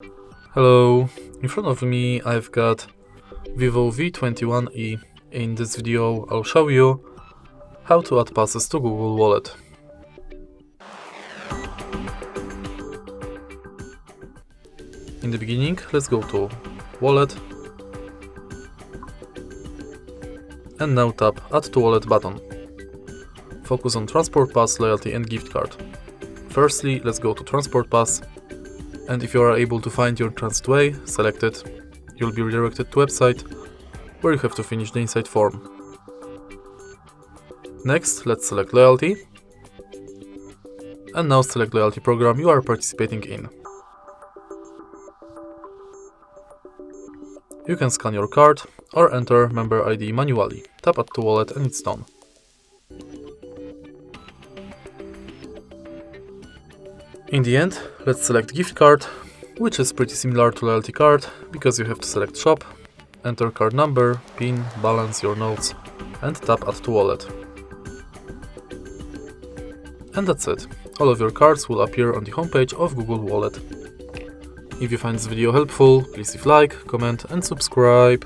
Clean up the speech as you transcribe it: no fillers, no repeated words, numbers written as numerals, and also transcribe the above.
Hello, in front of me I've got VIVO V21e. In this video I'll show you how to add passes to Google Wallet. In the beginning, let's go to Wallet and now tap Add to Wallet button. Focus on Transport Pass, Loyalty and Gift Card. Firstly, let's go to Transport Pass, and if you are able to find your transit way, select it. You'll be redirected to a website where you have to finish the inside form. Next, let's select Loyalty, and now select Loyalty program you are participating in. You can scan your card or enter member ID manually. Tap Add to Wallet and it's done. In the end, let's select gift card, which is pretty similar to loyalty card because you have to select shop, enter card number, PIN, balance your notes and tap Add to Wallet. And that's it. All of your cards will appear on the homepage of Google Wallet. If you find this video helpful, please leave like, comment and subscribe.